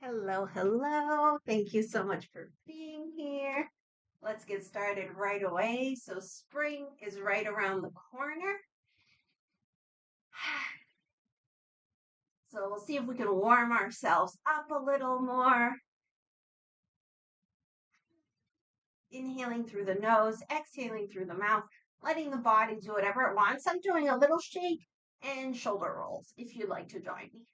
Hello, hello. Thank you so much for being here. Let's get started right away. So, spring is right around the corner. So, we'll see if we can warm ourselves up a little more. Inhaling through the nose, exhaling through the mouth, letting the body do whatever it wants. I'm doing a little shake and shoulder rolls if you'd like to join me.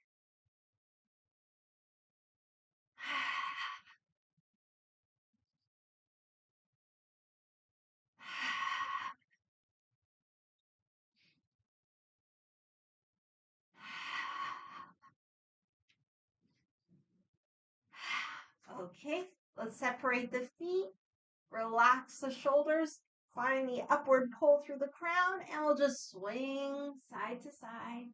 Okay, let's separate the feet. Relax the shoulders, find the upward pull through the crown, and we'll just swing side to side.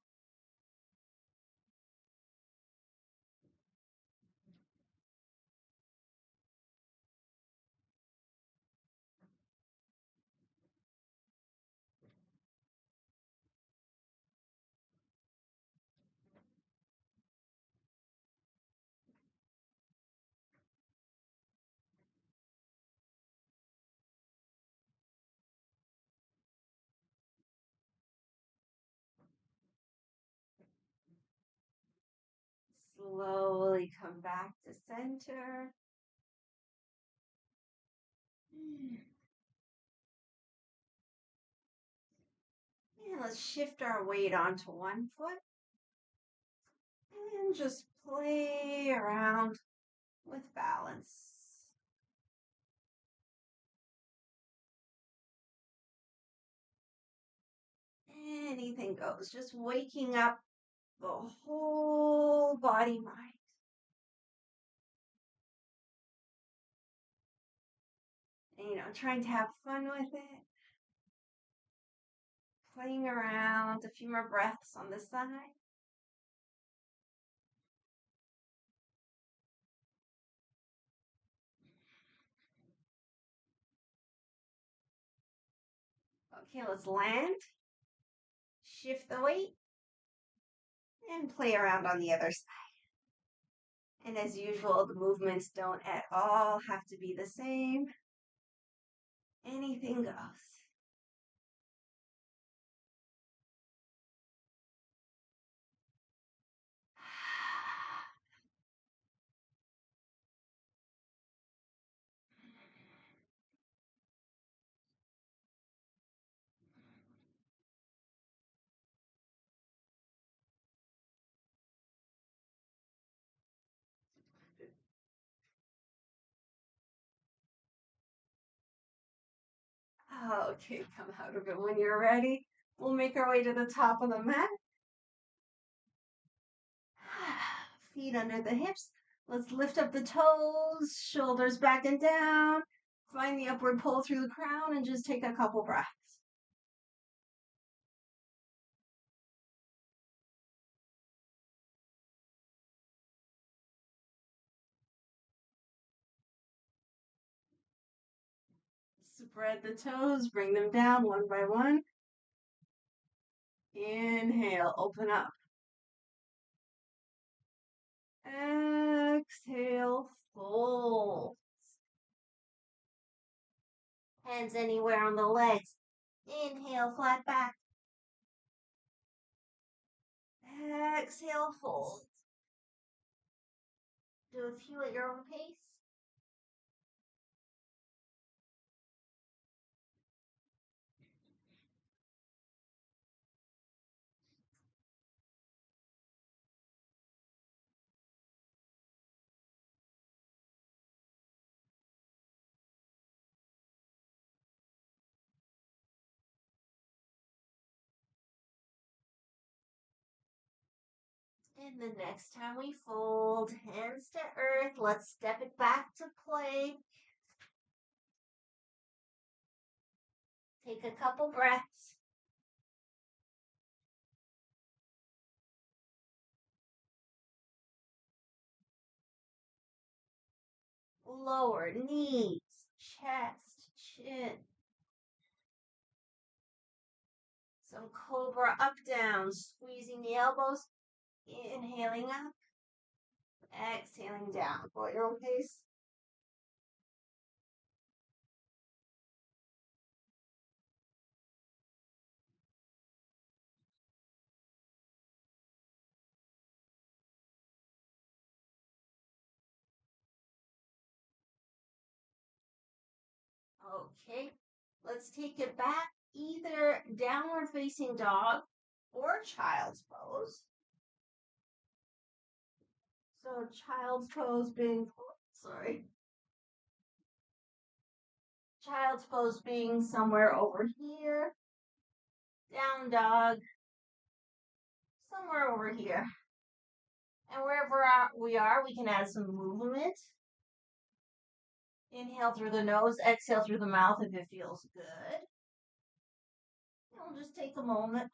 Slowly come back to center. And let's shift our weight onto one foot and just play around with balance. Anything goes, just waking up the whole body mind. And, trying to have fun with it. Playing around, a few more breaths on the side. Okay, let's land, shift the weight, and play around on the other side. And as usual, the movements don't at all have to be the same. Anything goes. Okay, come out of it when you're ready. We'll make our way to the top of the mat. Feet under the hips. Let's lift up the toes, shoulders back and down. Find the upward pull through the crown and just take a couple breaths. Spread the toes, bring them down one by one. Inhale, open up. Exhale, fold. Hands anywhere on the legs. Inhale, flat back. Exhale, fold. Do a few at your own pace. And the next time we fold, hands to earth, let's step it back to plank. Take a couple breaths. Lower knees, chest, chin. Some cobra up, down, squeezing the elbows, inhaling up. Exhaling down. Go at your own pace. Okay, let's take it back. Either downward facing dog or child's pose. So child's pose being, sorry, child's pose being somewhere over here. Down dog, somewhere over here. And wherever we are, we can add some movement. Inhale through the nose, exhale through the mouth if it feels good. And we'll just take a moment.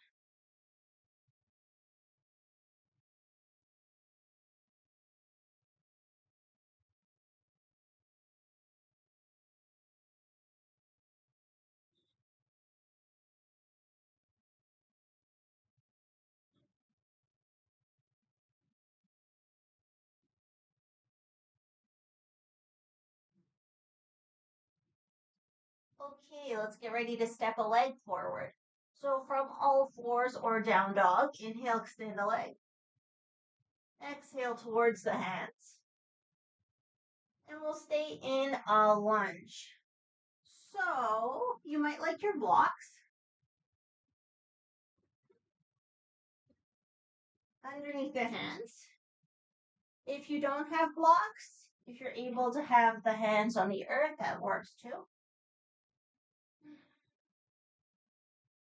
Okay, let's get ready to step a leg forward. So from all fours or down dog, inhale, extend the leg. Exhale towards the hands. And we'll stay in a lunge. So you might like your blocks. Underneath the hands. If you don't have blocks, if you're able to have the hands on the earth, that works too.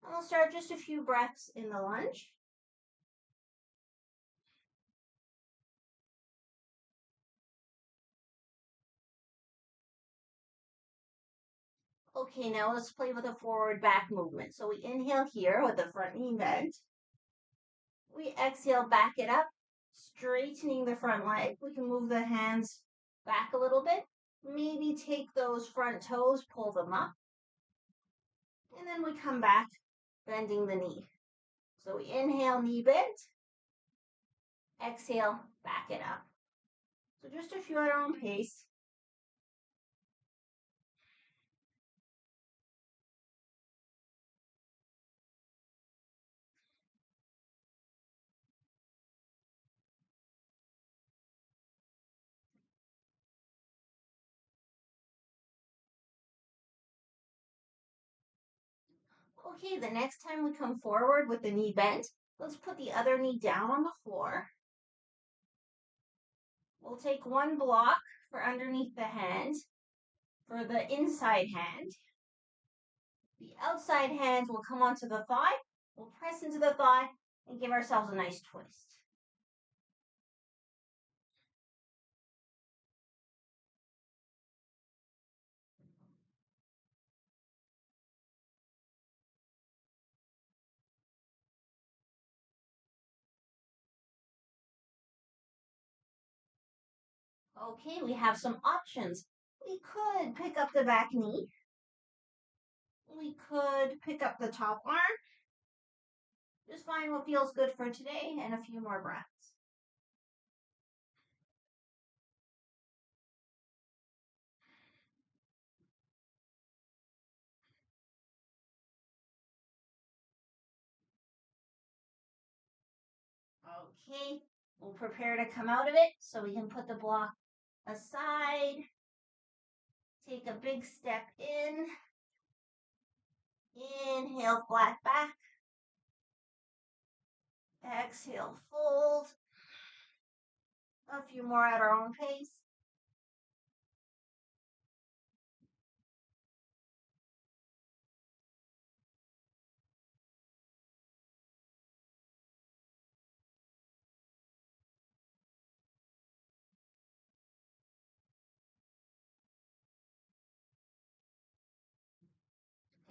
And we'll start just a few breaths in the lunge. Okay, now let's play with a forward back movement. So we inhale here with the front knee bent. We exhale, back it up, straightening the front leg. We can move the hands back a little bit. Maybe take those front toes, pull them up. And then we come back, bending the knee. So we inhale, knee bent. Exhale, back it up. So just a few at our own pace. Okay, the next time we come forward with the knee bent, let's put the other knee down on the floor. We'll take one block for underneath the hand, for the inside hand. The outside hand will come onto the thigh. We'll press into the thigh and give ourselves a nice twist. Okay, we have some options. We could pick up the back knee. We could pick up the top arm. Just find what feels good for today and a few more breaths. Okay, we'll prepare to come out of it so we can put the block aside. Take a big step in. Inhale, flat back. Exhale, fold. A few more at our own pace.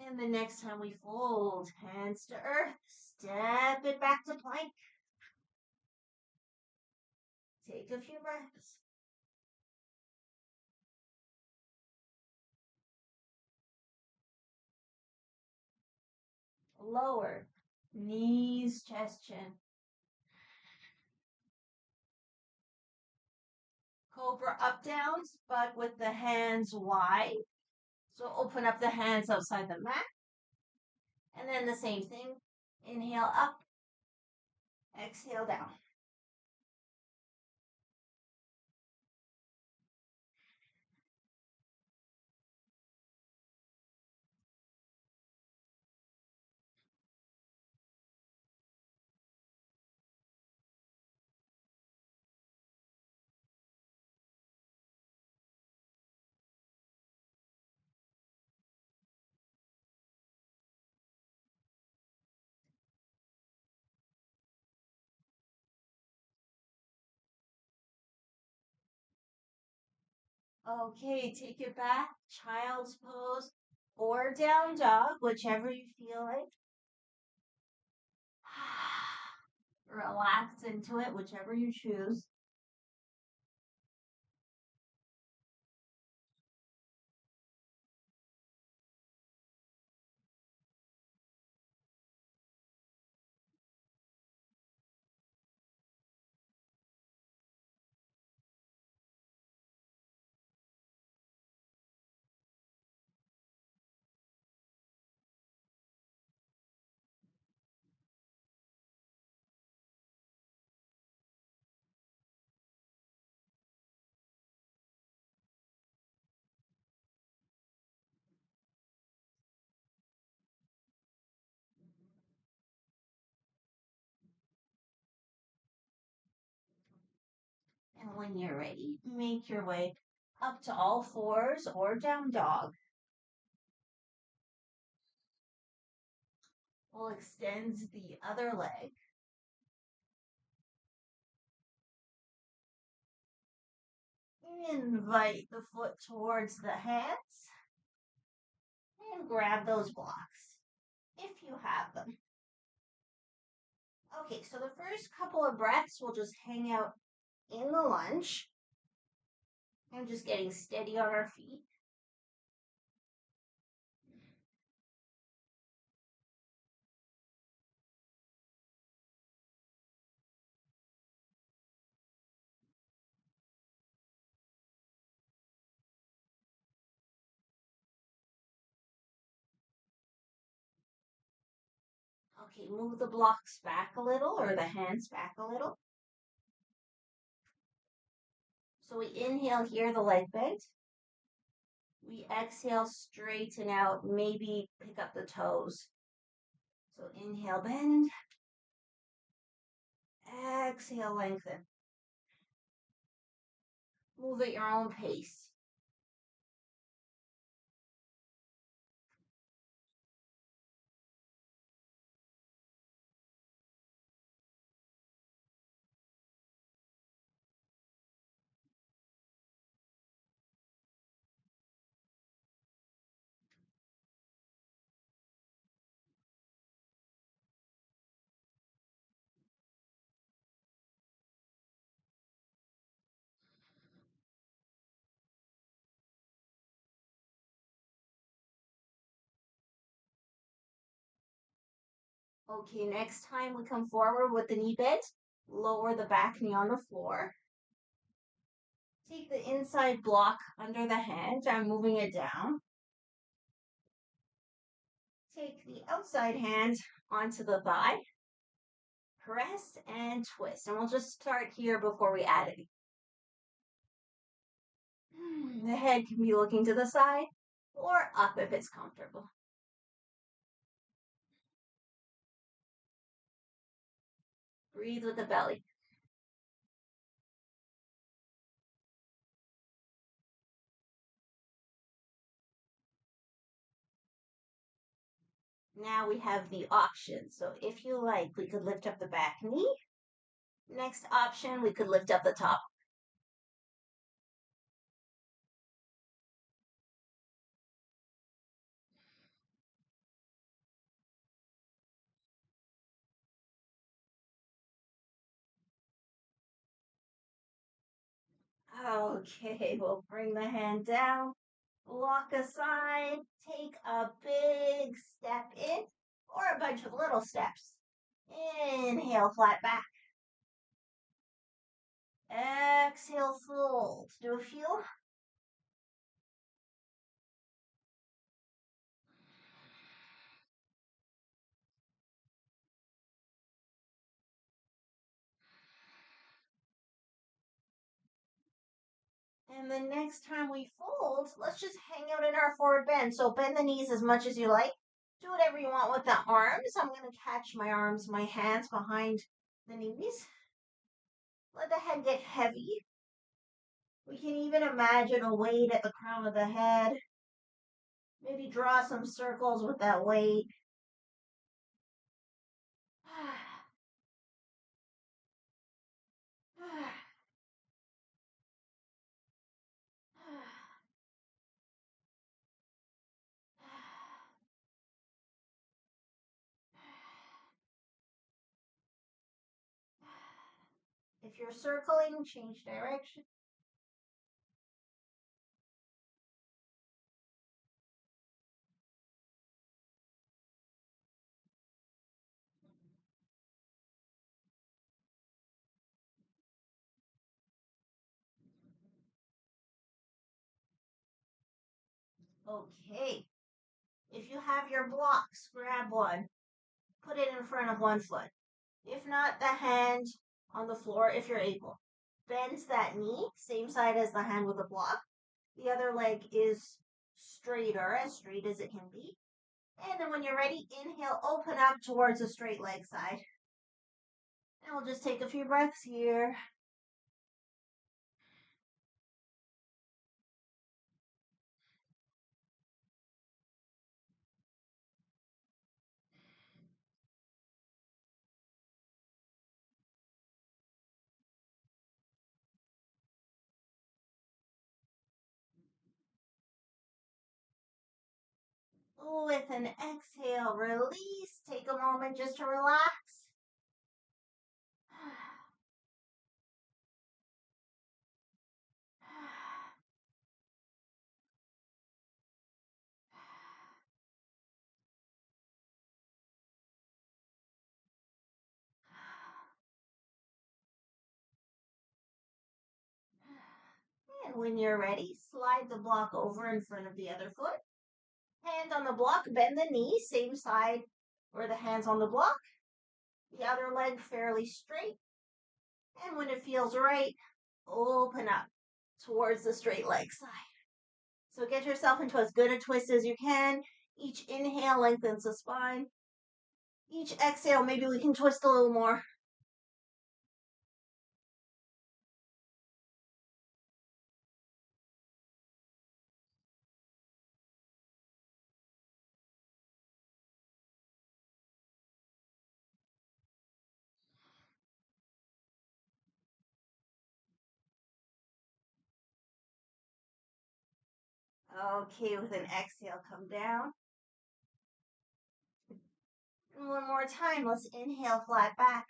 And the next time we fold, hands to earth, step it back to plank. Take a few breaths. Lower, knees, chest, chin. Cobra up downs, but with the hands wide. So open up the hands outside the mat. And then the same thing. Inhale up, exhale down. Okay, take it back. Child's pose or down dog, whichever you feel like. Relax into it, whichever you choose. And when you're ready, make your way up to all fours or down dog. We'll extend the other leg. Invite the foot towards the hands and grab those blocks if you have them. Okay, so the first couple of breaths we'll just hang out in the lunge and just getting steady on our feet. Okay, move the blocks back a little or the hands back a little. So we inhale here, the leg bend. We exhale, straighten out, maybe pick up the toes. So inhale, bend. Exhale, lengthen. Move at your own pace. Okay, next time we come forward with the knee bend, lower the back knee on the floor. Take the inside block under the hand. I'm moving it down. Take the outside hand onto the thigh. Press and twist. And we'll just start here before we add it. The head can be looking to the side or up if it's comfortable. Breathe with the belly. Now we have the option. So if you like, we could lift up the back knee. Next option, we could lift up the top. Okay, we'll bring the hand down, walk aside, take a big step in, or a bunch of little steps. Inhale, flat back. Exhale, fold. Do a few. And the next time we fold, let's just hang out in our forward bend. So bend the knees as much as you like. Do whatever you want with the arms. I'm going to catch my arms, my hands behind the knees. Let the head get heavy. We can even imagine a weight at the crown of the head. Maybe draw some circles with that weight. If you're circling, change direction. Okay. If you have your blocks, grab one. Put it in front of one foot. If not, the hand on the floor if you're able. Bend that knee, same side as the hand with the block. The other leg is straighter, as straight as it can be. And then when you're ready, inhale, open up towards the straight leg side. And we'll just take a few breaths here. With an exhale, release. Take a moment just to relax. And when you're ready, slide the block over in front of the other foot. Hand on the block, bend the knee, same side where the hand's on the block. The other leg fairly straight. And when it feels right, open up towards the straight leg side. So get yourself into as good a twist as you can. Each inhale lengthens the spine. Each exhale, maybe we can twist a little more. Okay, with an exhale, come down. And one more time, let's inhale, flat back.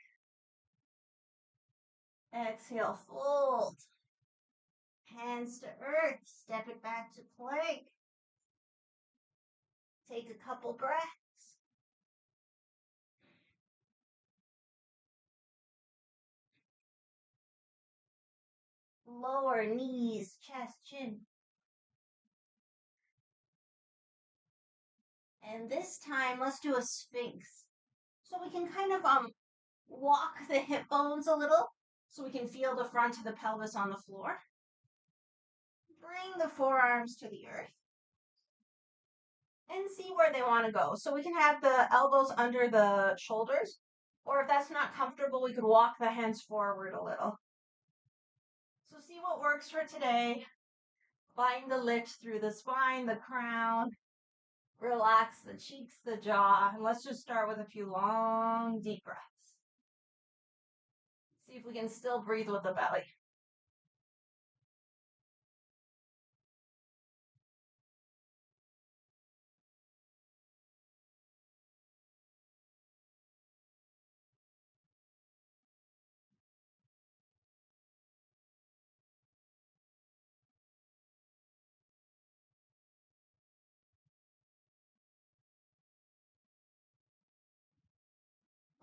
Exhale, fold. Hands to earth, step it back to plank. Take a couple breaths. Lower knees, chest, chin. And this time, let's do a sphinx. So we can kind of walk the hip bones a little so we can feel the front of the pelvis on the floor. Bring the forearms to the earth and see where they want to go. So we can have the elbows under the shoulders, or if that's not comfortable, we could walk the hands forward a little. So see what works for today. Find the lift through the spine, the crown. Relax the cheeks, the jaw, and let's just start with a few long, deep breaths. See if we can still breathe with the belly.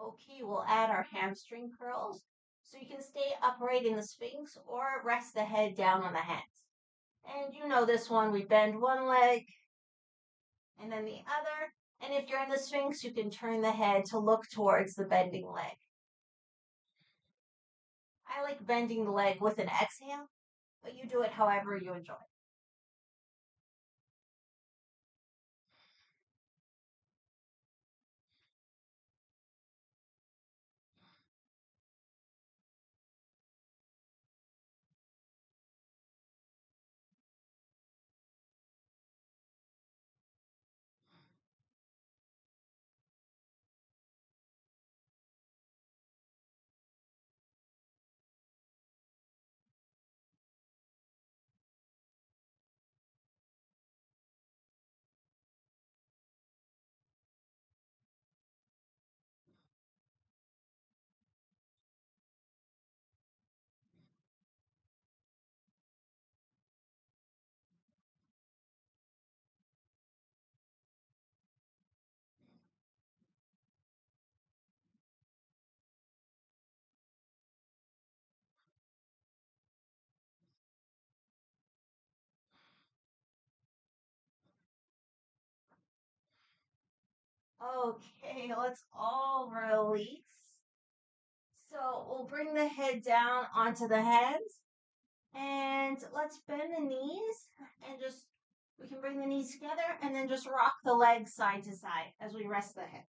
Okay, we'll add our hamstring curls. So you can stay upright in the Sphinx or rest the head down on the hands. And you know this one, we bend one leg and then the other. And if you're in the Sphinx, you can turn the head to look towards the bending leg. I like bending the leg with an exhale, but you do it however you enjoy. Okay, let's all release. So we'll bring the head down onto the hands and let's bend the knees and just, we can bring the knees together and then just rock the legs side to side as we rest the head.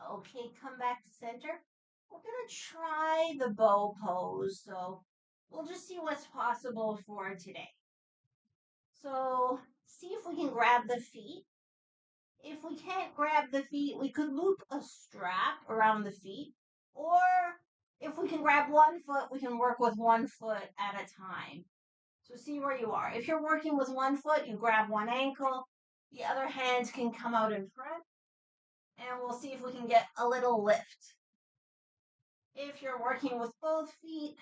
Okay, come back to center. We're gonna try the bow pose, so we'll just see what's possible for today. So see if we can grab the feet. If we can't grab the feet, we could loop a strap around the feet. Or if we can grab one foot, we can work with one foot at a time. So see where you are. If you're working with one foot, you grab one ankle. The other hand can come out in front. And we'll see if we can get a little lift. If you're working with both feet,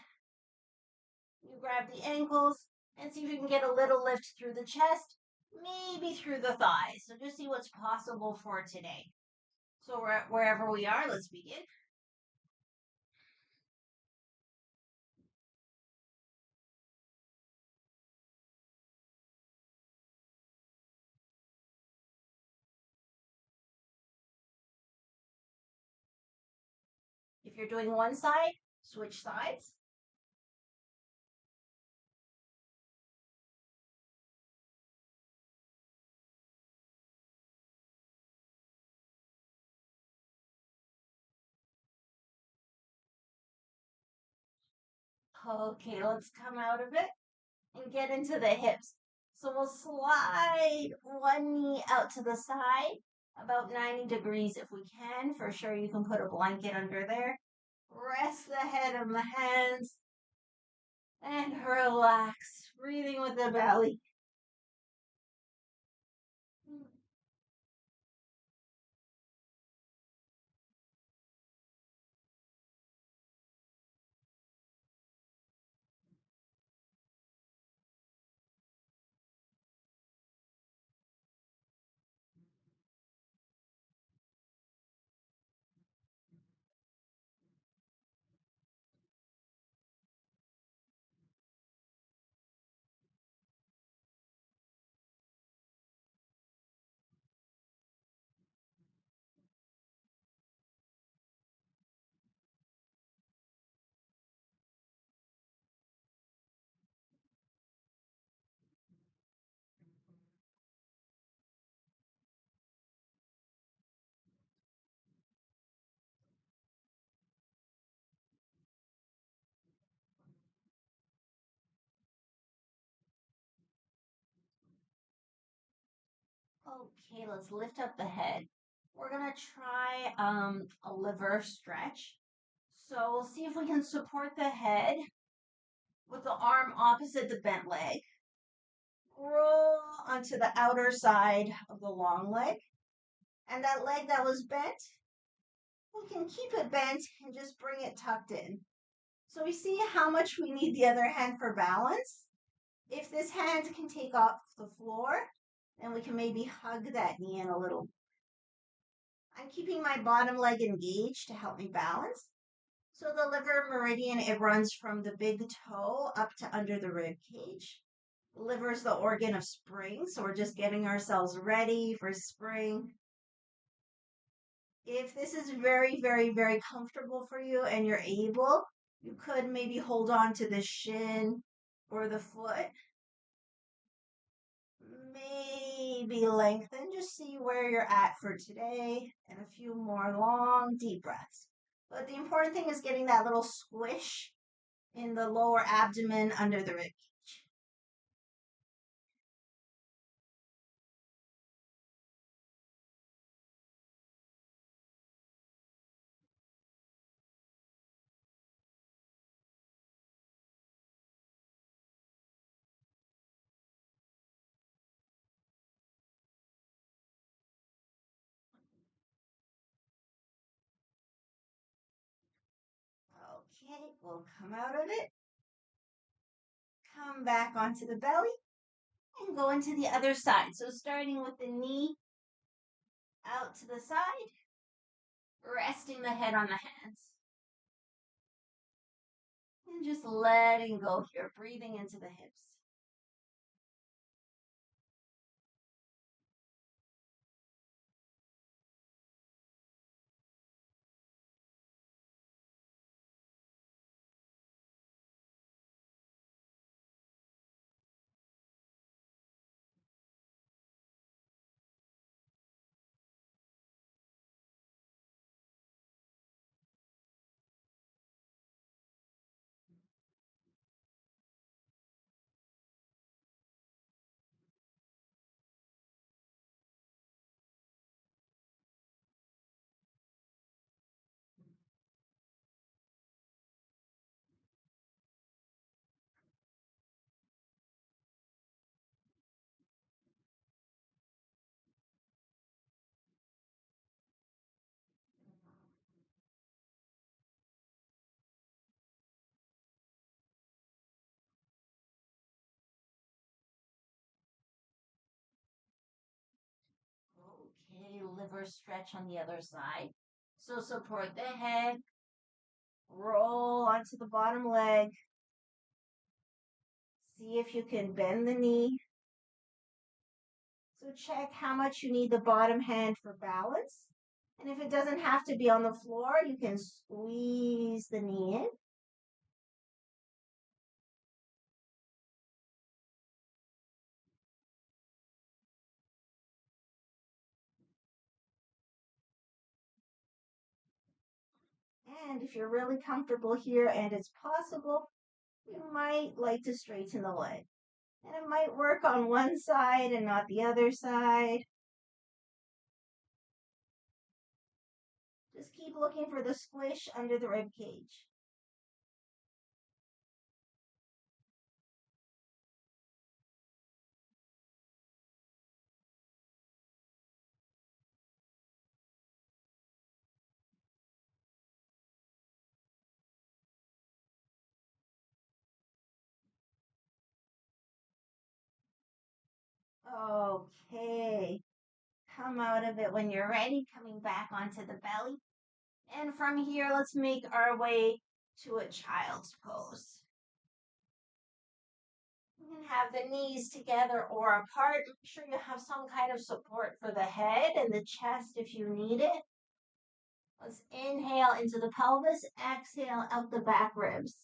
you grab the ankles and see if you can get a little lift through the chest, maybe through the thighs. So just see what's possible for today. So wherever we are, let's begin. If you're doing one side, switch sides. Okay, let's come out of it and get into the hips. So we'll slide one knee out to the side, about 90 degrees if we can. For sure, you can put a blanket under there. Rest the head on the hands and relax, breathing with the belly. Okay, let's lift up the head. We're gonna try a liver stretch. So we'll see if we can support the head with the arm opposite the bent leg. Roll onto the outer side of the long leg. And that leg that was bent, we can keep it bent and just bring it tucked in. So we see how much we need the other hand for balance. If this hand can take off the floor, then we can maybe hug that knee in a little. I'm keeping my bottom leg engaged to help me balance. So the liver meridian, it runs from the big toe up to under the rib cage. The liver is the organ of spring, so we're just getting ourselves ready for spring. If this is very, very, very comfortable for you and you're able, you could maybe hold on to the shin or the foot. Maybe lengthen, just see where you're at for today, and a few more long, deep breaths. But the important thing is getting that little squish in the lower abdomen under the rib cage. Okay, we'll come out of it, come back onto the belly, and go into the other side. So starting with the knee out to the side, resting the head on the hands. And just letting go here, breathing into the hips. Okay, liver stretch on the other side. So support the head, roll onto the bottom leg. See if you can bend the knee. So check how much you need the bottom hand for balance. And if it doesn't have to be on the floor, you can squeeze the knee in. And if you're really comfortable here and it's possible, you might like to straighten the leg. And it might work on one side and not the other side. Just keep looking for the squish under the rib cage. Okay. Come out of it when you're ready, coming back onto the belly. And from here, let's make our way to a child's pose. You can have the knees together or apart. Make sure you have some kind of support for the head and the chest if you need it. Let's inhale into the pelvis, exhale out the back ribs.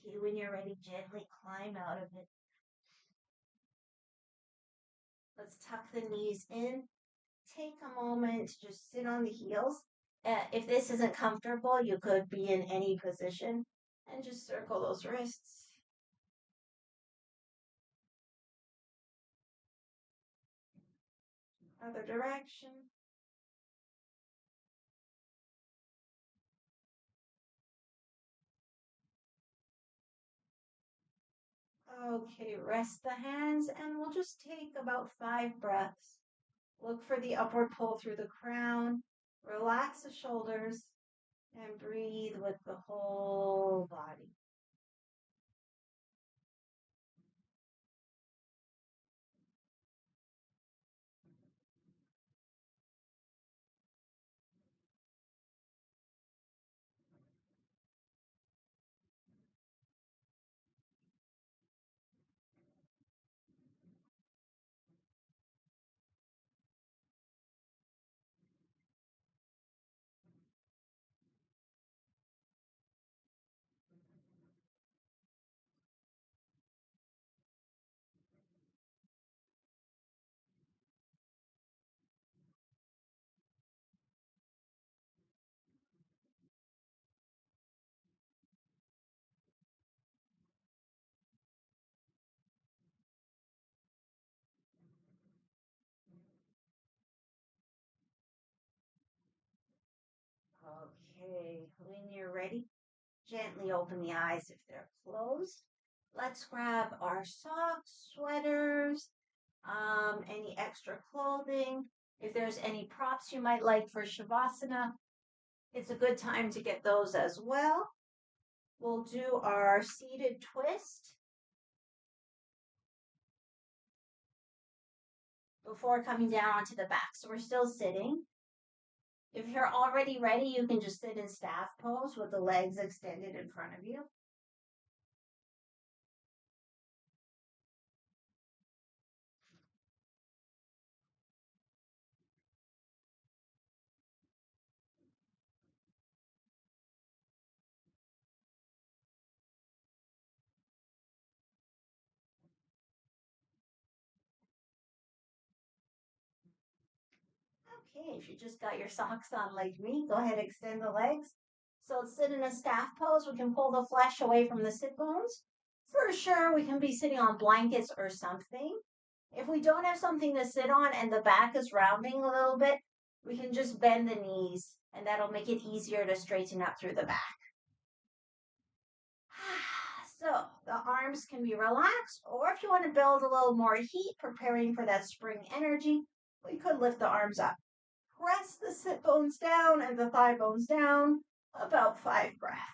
Okay, when you're ready, gently climb out of it. Let's tuck the knees in. Take a moment to just sit on the heels. If this isn't comfortable, you could be in any position and just circle those wrists. Other direction. Okay, rest the hands and we'll just take about 5 breaths. Look for the upward pull through the crown. Relax the shoulders and breathe with the whole body. Okay, when you're ready, gently open the eyes if they're closed. Let's grab our socks, sweaters, any extra clothing. If there's any props you might like for Shavasana, it's a good time to get those as well. We'll do our seated twist before coming down onto the back. So we're still sitting. If you're already ready, you can just sit in staff pose with the legs extended in front of you. Okay, if you just got your socks on like me, go ahead and extend the legs. So let's sit in a staff pose. We can pull the flesh away from the sit bones. For sure, we can be sitting on blankets or something. If we don't have something to sit on and the back is rounding a little bit, we can just bend the knees and that'll make it easier to straighten up through the back. So the arms can be relaxed, or if you want to build a little more heat, preparing for that spring energy, we could lift the arms up. Press the sit bones down and the thigh bones down, about 5 breaths.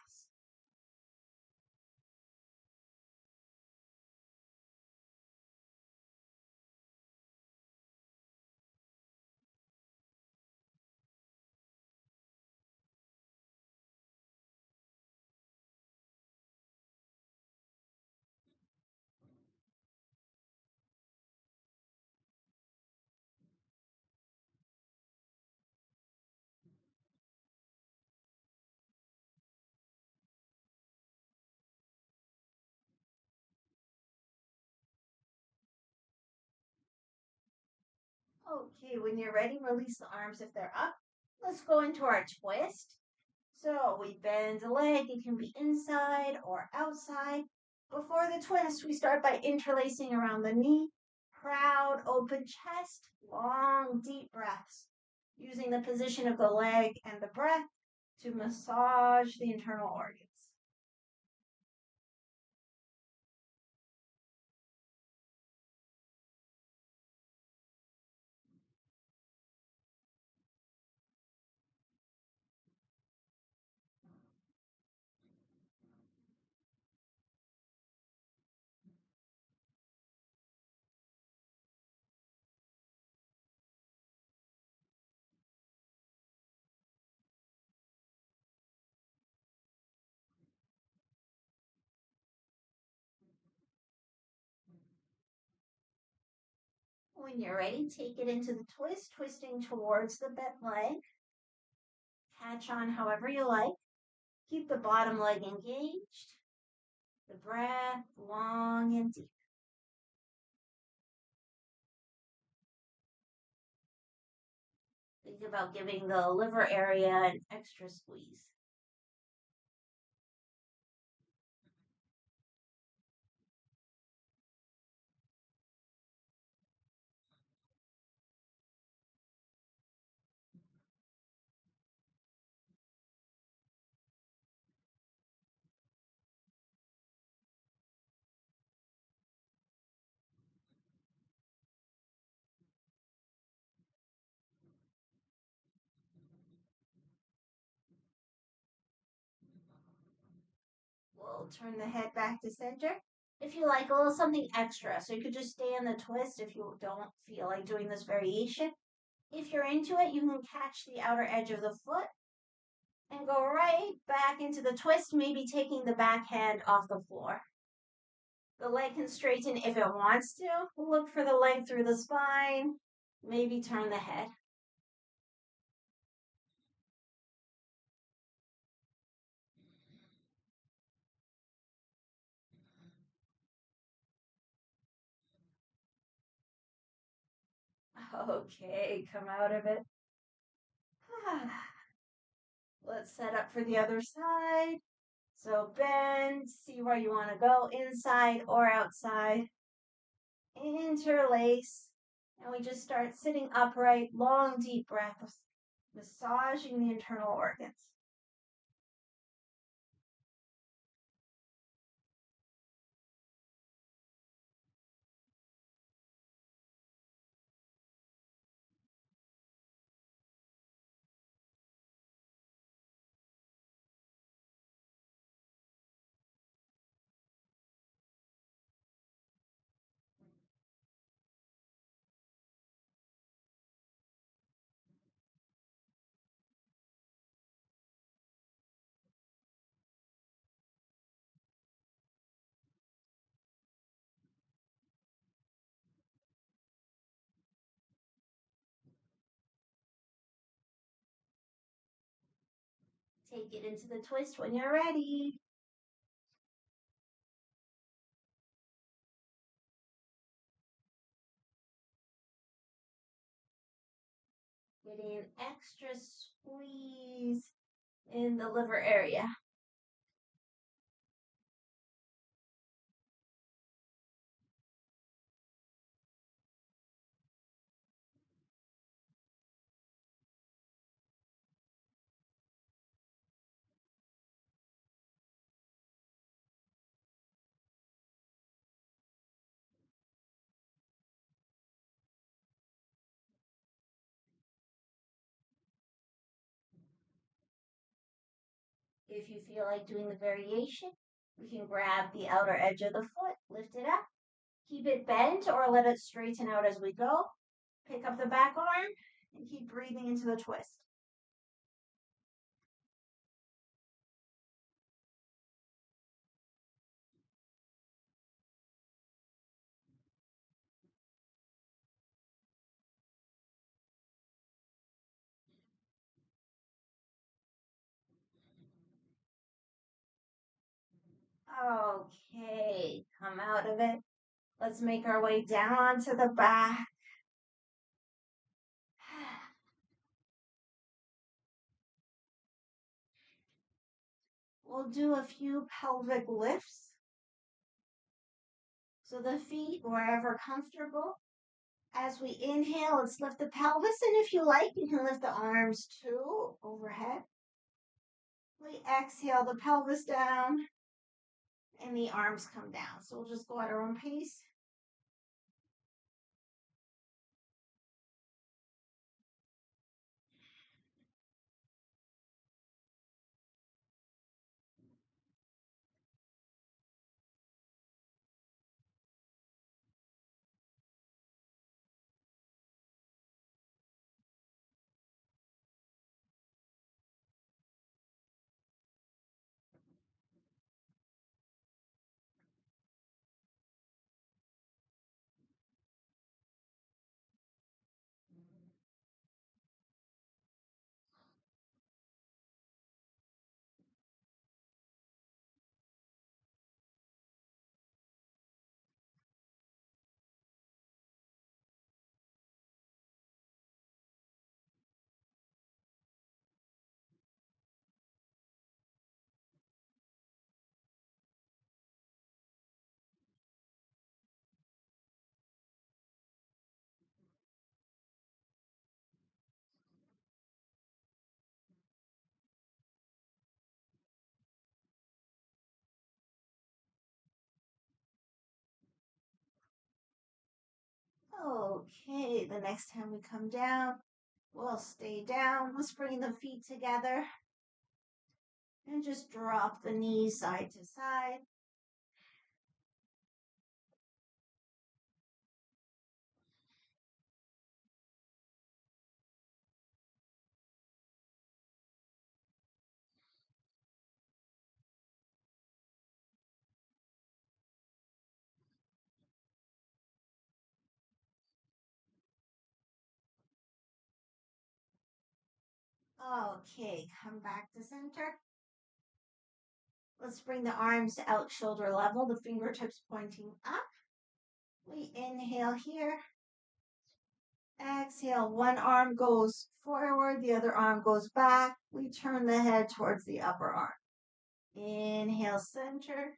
Okay, when you're ready, release the arms if they're up. Let's go into our twist. So we bend the leg. It can be inside or outside. Before the twist, we start by interlacing around the knee. Proud, open chest, long, deep breaths. Using the position of the leg and the breath to massage the internal organs. When you're ready, take it into the twist, twisting towards the bent leg. Catch on however you like. Keep the bottom leg engaged. The breath long and deep. Think about giving the liver area an extra squeeze. We'll turn the head back to center. If you like a little something extra, so you could just stay in the twist if you don't feel like doing this variation. If you're into it, you can catch the outer edge of the foot and go right back into the twist, maybe taking the back hand off the floor. The leg can straighten if it wants to. Look for the leg through the spine. Maybe turn the head. Okay, come out of it. Let's set up for the other side. So bend, see where you want to go, inside or outside. Interlace. And we just start sitting upright, long, deep breaths, massaging the internal organs. Take it into the twist when you're ready. Getting an extra squeeze in the liver area. If you feel like doing the variation, we can grab the outer edge of the foot, lift it up, keep it bent or let it straighten out as we go. Pick up the back arm and keep breathing into the twist. Okay, come out of it. Let's make our way down to the back. We'll do a few pelvic lifts. So the feet wherever comfortable. As we inhale, let's lift the pelvis. And if you like, you can lift the arms too overhead. We exhale the pelvis down and the arms come down. So we'll just go at our own pace. Okay, the next time we come down, we'll stay down. Let's bring the feet together and just drop the knees side to side. Okay, come back to center. Let's bring the arms out shoulder level, the fingertips pointing up. We inhale here. Exhale, one arm goes forward, the other arm goes back. We turn the head towards the upper arm. Inhale, center.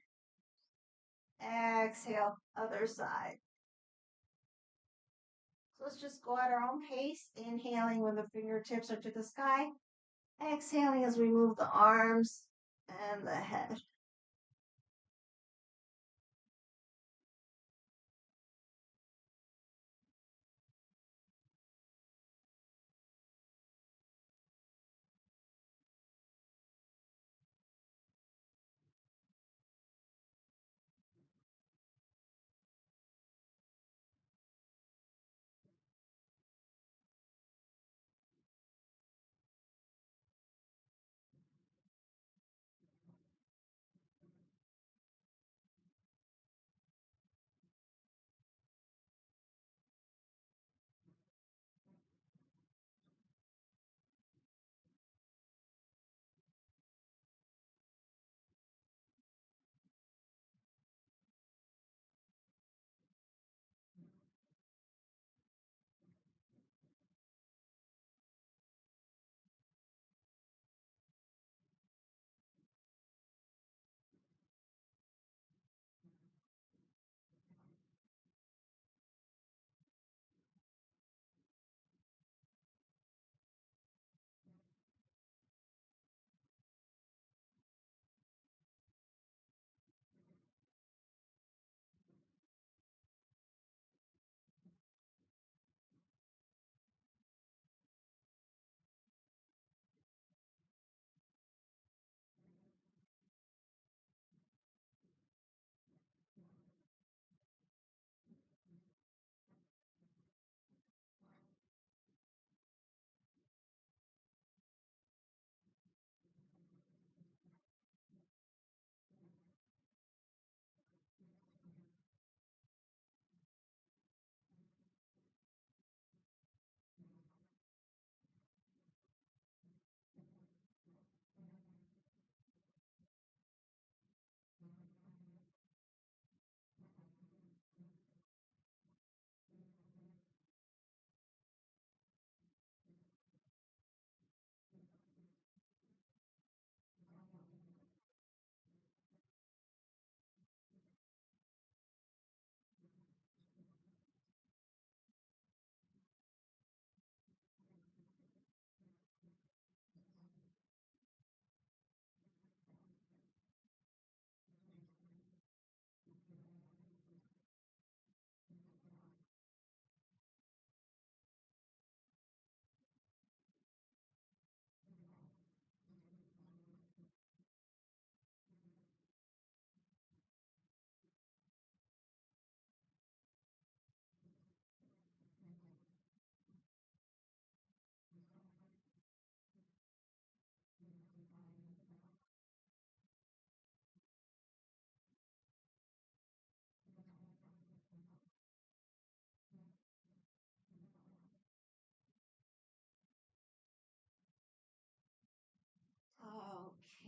Exhale, other side. So let's just go at our own pace, inhaling when the fingertips are to the sky, exhaling as we move the arms and the head.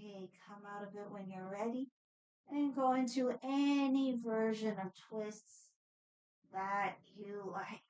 Okay, come out of it when you're ready and go into any version of twists that you like.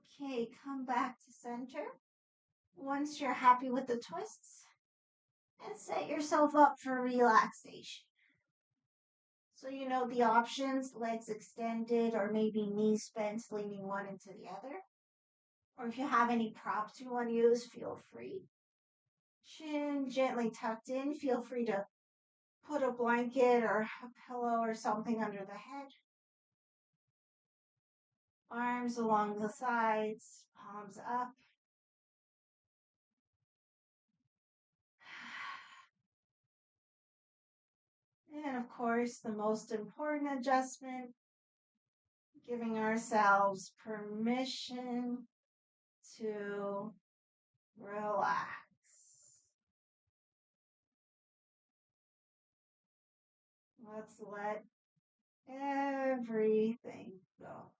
Okay, come back to center. Once you're happy with the twists, and set yourself up for relaxation. So you know the options, legs extended or maybe knees bent, leaning one into the other. Or if you have any props you want to use, feel free. Chin gently tucked in, feel free to put a blanket or a pillow or something under the head. Arms along the sides, palms up. And of course, the most important adjustment, giving ourselves permission to relax. Let's let everything go.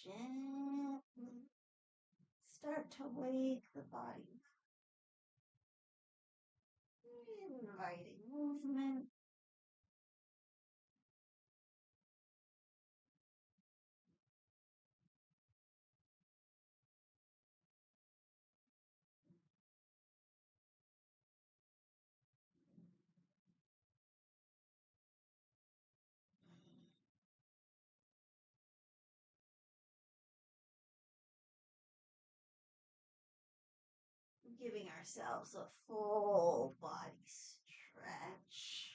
Gently start to wake the body. Inviting movement. Giving ourselves a full body stretch.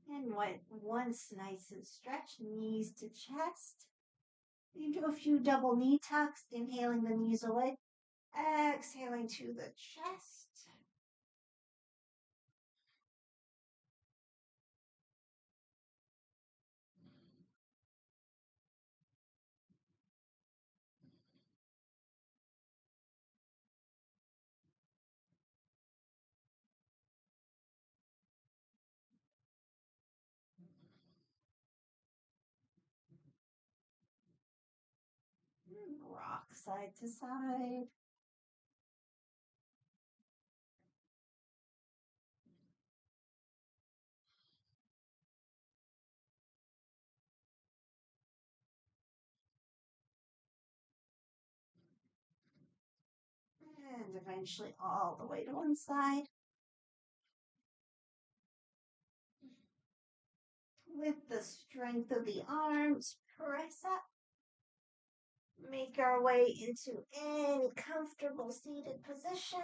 And once nice and stretched, knees to chest. You do a few double knee tucks, inhaling the knees away, exhaling to the chest. Rock side to side. And eventually all the way to one side. With the strength of the arms, press up. Make our way into any comfortable seated position.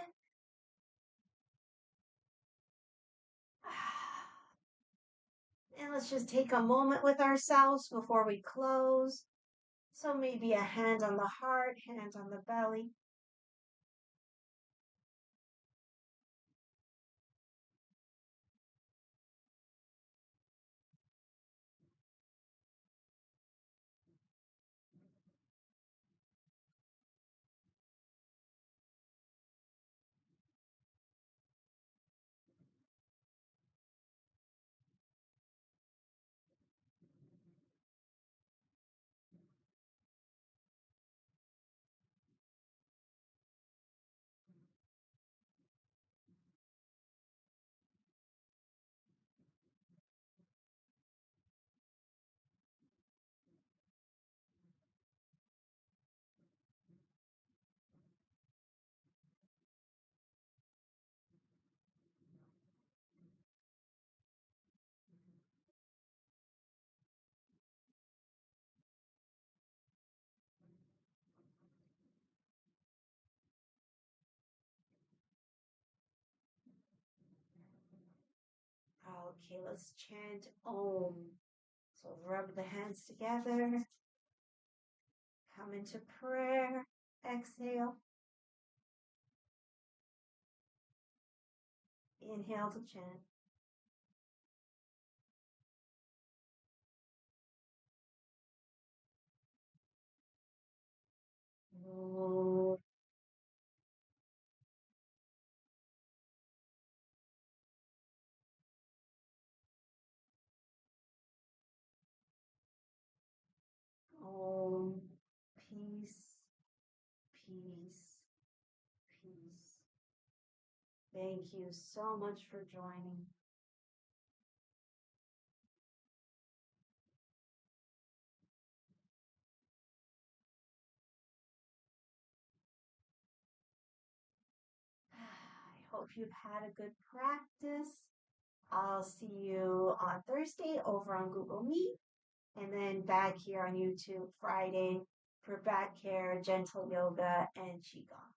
And let's just take a moment with ourselves before we close. So maybe a hand on the heart, hand on the belly. Okay, let's chant Om. So rub the hands together. Come into prayer. Exhale. Inhale to chant. Om. Om. Peace, peace, peace. Thank you so much for joining. I hope you've had a good practice. I'll see you on Thursday over on Google Meet and then back here on YouTube Friday for back care, gentle yoga, and Qigong.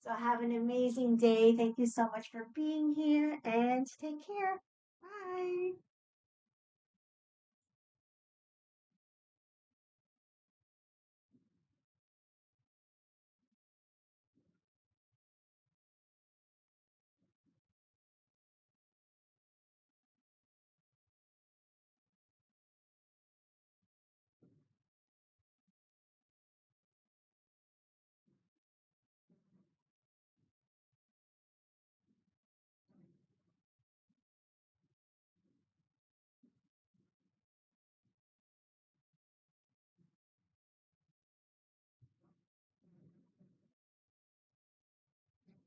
So have an amazing day. Thank you so much for being here and take care. Bye.